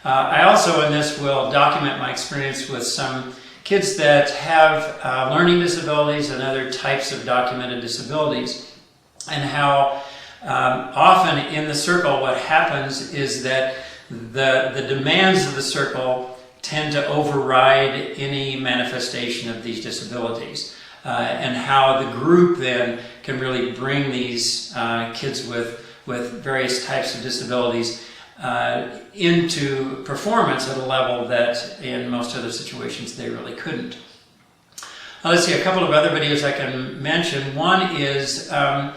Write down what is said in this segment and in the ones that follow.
I also in this will document my experience with some kids that have learning disabilities and other types of documented disabilities, and how often in the circle what happens is that the demands of the circle tend to override any manifestation of these disabilities, and how the group then can really bring these kids with various types of disabilities into performance at a level that in most other situations they really couldn't. Let's see, a couple of other videos I can mention. One is that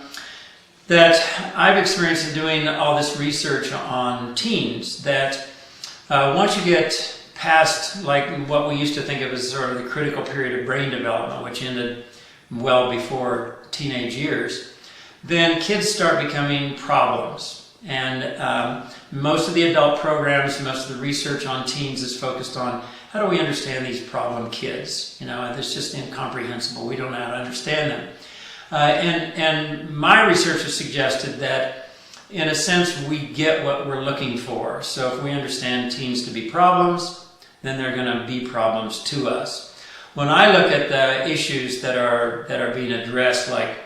I've experienced in doing all this research on teens, that once you get past like what we used to think of as sort of the critical period of brain development, which ended well before teenage years, then kids start becoming problems. And most of the adult programs, most of the research on teens is focused on how do we understand these problem kids? You know, it's just incomprehensible. We don't know how to understand them. And my research has suggested that, in a sense, we get what we're looking for. So if we understand teens to be problems, then they're going to be problems to us. When I look at the issues that are being addressed, like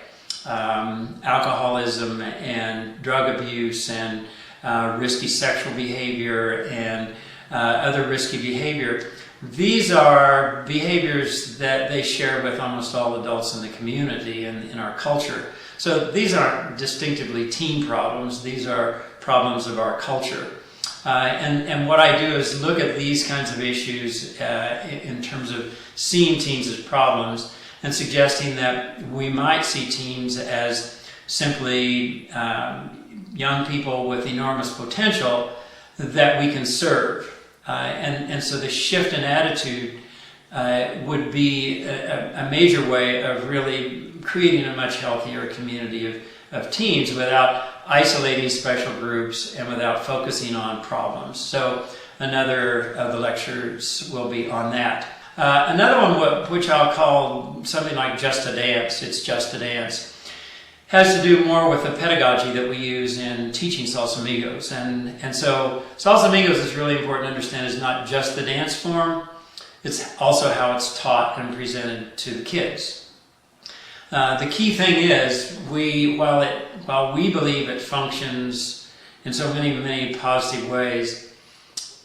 alcoholism and drug abuse and risky sexual behavior and other risky behavior, these are behaviors that they share with almost all adults in the community and in our culture. So these aren't distinctively teen problems, these are problems of our culture. And what I do is look at these kinds of issues in terms of seeing teens as problems and suggesting that we might see teens as simply young people with enormous potential that we can serve. And so the shift in attitude would be a major way of really creating a much healthier community of teens without isolating special groups and without focusing on problems. So another of the lectures will be on that. Another one, which I'll call something like Just a Dance, it's Just a Dance, has to do more with the pedagogy that we use in teaching SalsAmigos. And so SalsAmigos is really important to understand is not just the dance form, it's also how it's taught and presented to the kids. The key thing is, while we believe it functions in so many positive ways,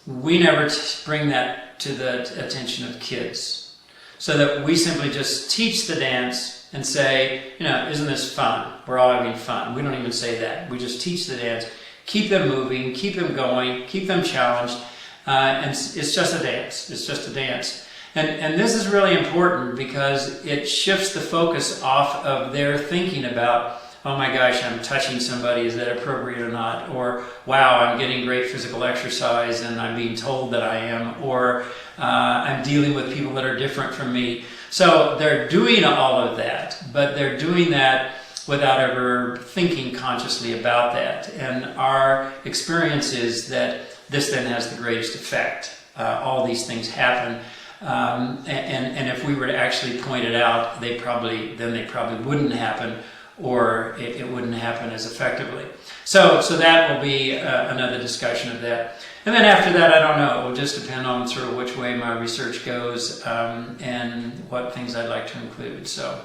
we never bring that to the attention of kids. So that we simply just teach the dance and say, you know, isn't this fun? We're all having fun. We don't even say that. We just teach the dance, keep them moving, keep them going, keep them challenged, and it's just a dance. It's just a dance. And this is really important because it shifts the focus off of their thinking about, oh my gosh, I'm touching somebody, is that appropriate or not? Or, wow, I'm getting great physical exercise and I'm being told that I am. Or, I'm dealing with people that are different from me. So they're doing all of that, but they're doing that without ever thinking consciously about that. And our experience is that this then has the greatest effect. All these things happen. And if we were to actually point it out, they probably wouldn't happen, or it wouldn't happen as effectively. So that will be another discussion of that. And then after that, I don't know. It will just depend on sort of which way my research goes and what things I'd like to include. So.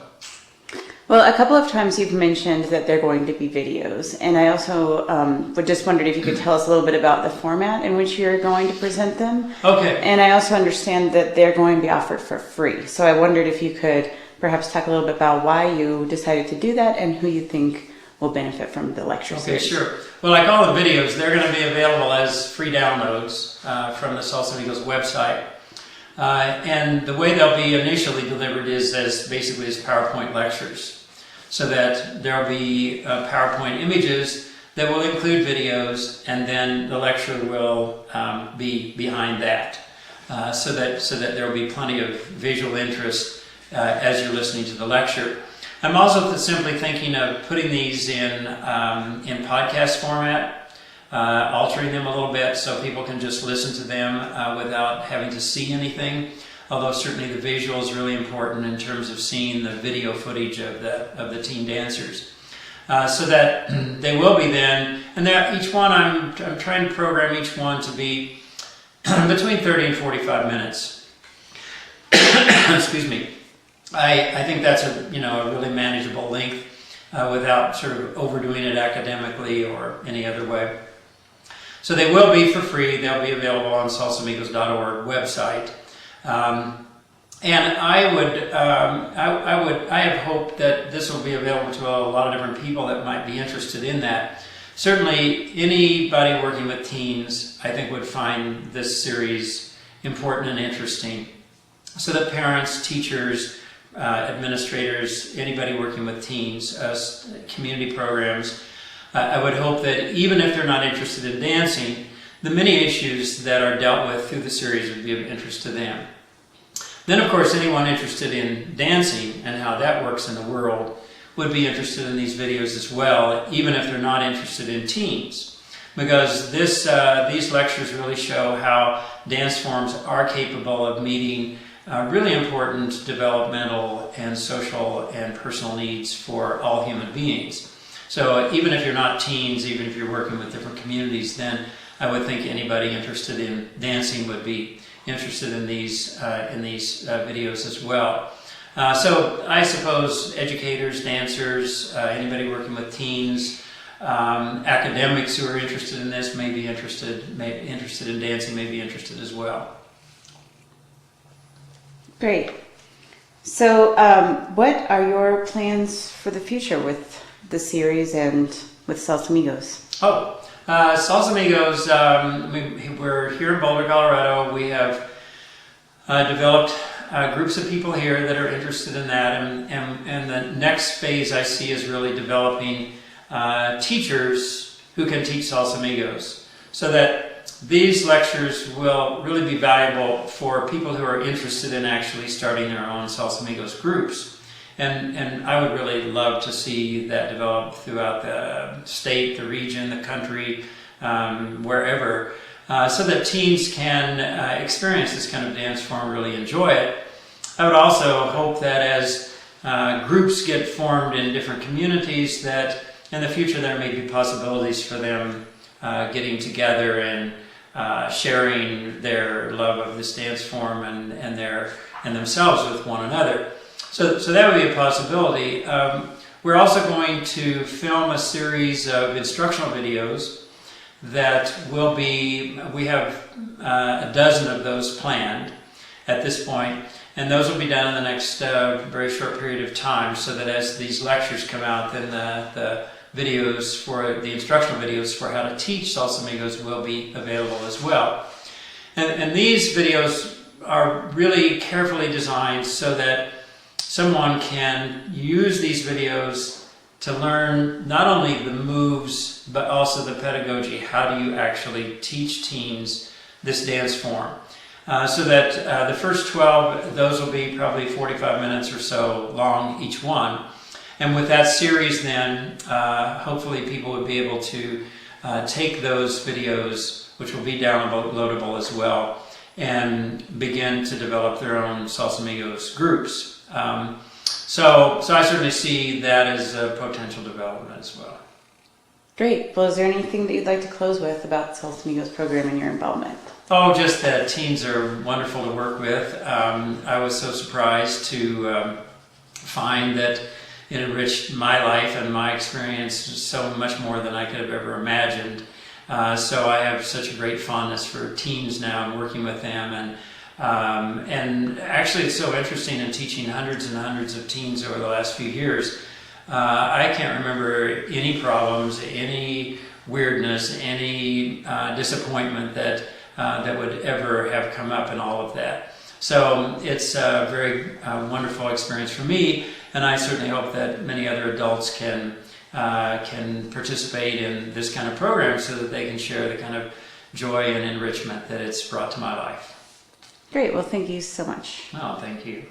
Well, a couple of times you've mentioned that they're going to be videos, and I also just wondered if you could tell us a little bit about the format in which you're going to present them. Okay. And I also understand that they're going to be offered for free. So I wondered if you could perhaps talk a little bit about why you decided to do that and who you think will benefit from the lecture series. Okay, sure. Well, like all the videos, they're going to be available as free downloads from the SalsAmigos website. And the way they'll be initially delivered is basically as PowerPoint lectures, so that there'll be PowerPoint images that will include videos, and then the lecture will be behind that, so that there'll be plenty of visual interest as you're listening to the lecture. I'm also simply thinking of putting these in podcast format, altering them a little bit so people can just listen to them without having to see anything. Although certainly the visual is really important in terms of seeing the video footage of the teen dancers, so that they will be then. And each one, I'm trying to program each one to be between 30 and 45 minutes. Excuse me. I think that's a really manageable length without sort of overdoing it academically or any other way. So they will be for free. They'll be available on SalsAmigos.org website. And I have hoped that this will be available to a lot of different people that might be interested in that. Certainly, anybody working with teens, I think, would find this series important and interesting. So that parents, teachers, administrators, anybody working with teens, community programs, I would hope that even if they're not interested in dancing, the many issues that are dealt with through the series would be of interest to them. Then, of course, anyone interested in dancing and how that works in the world would be interested in these videos as well, even if they're not interested in teens. Because these lectures really show how dance forms are capable of meeting really important developmental and social and personal needs for all human beings. So even if you're not teens, even if you're working with different communities, then I would think anybody interested in dancing would be interested in these videos as well. So I suppose educators, dancers, anybody working with teens, academics who are interested in this may be interested in dancing, may be interested as well. Great. So what are your plans for the future with the series and with SalsAmigos? SalsAmigos, we're here in Boulder, Colorado. We have developed groups of people here that are interested in that, and the next phase I see is really developing teachers who can teach SalsAmigos, so that these lectures will really be valuable for people who are interested in actually starting their own SalsAmigos groups. And I would really love to see that develop throughout the state, the region, the country, wherever, so that teens can experience this kind of dance form, really enjoy it. I would also hope that as groups get formed in different communities, that in the future there may be possibilities for them getting together and sharing their love of this dance form and themselves with one another. So that would be a possibility. We're also going to film a series of instructional videos that will be, we have a dozen of those planned at this point, and those will be done in the next very short period of time, so that as these lectures come out, then the videos for the instructional videos for how to teach SalsAmigos will be available as well. And these videos are really carefully designed so that someone can use these videos to learn not only the moves, but also the pedagogy. How do you actually teach teens this dance form? So that the first 12, those will be probably 45 minutes or so long, each one. And with that series then, hopefully people would be able to take those videos, which will be downloadable as well, and begin to develop their own SalsAmigos groups. So I certainly see that as a potential development as well. Great. Well, is there anything that you'd like to close with about SalsAmigos program and your involvement? Oh, just that teens are wonderful to work with. I was so surprised to find that it enriched my life and my experience so much more than I could have ever imagined. So I have such a great fondness for teens now and working with them, and actually it's so interesting in teaching hundreds and hundreds of teens over the last few years. I can't remember any problems, any weirdness, any disappointment that would ever have come up in all of that. So it's a very wonderful experience for me, and I certainly hope that many other adults can participate in this kind of program so that they can share the kind of joy and enrichment that it's brought to my life. Great. Well, thank you so much. Oh, thank you.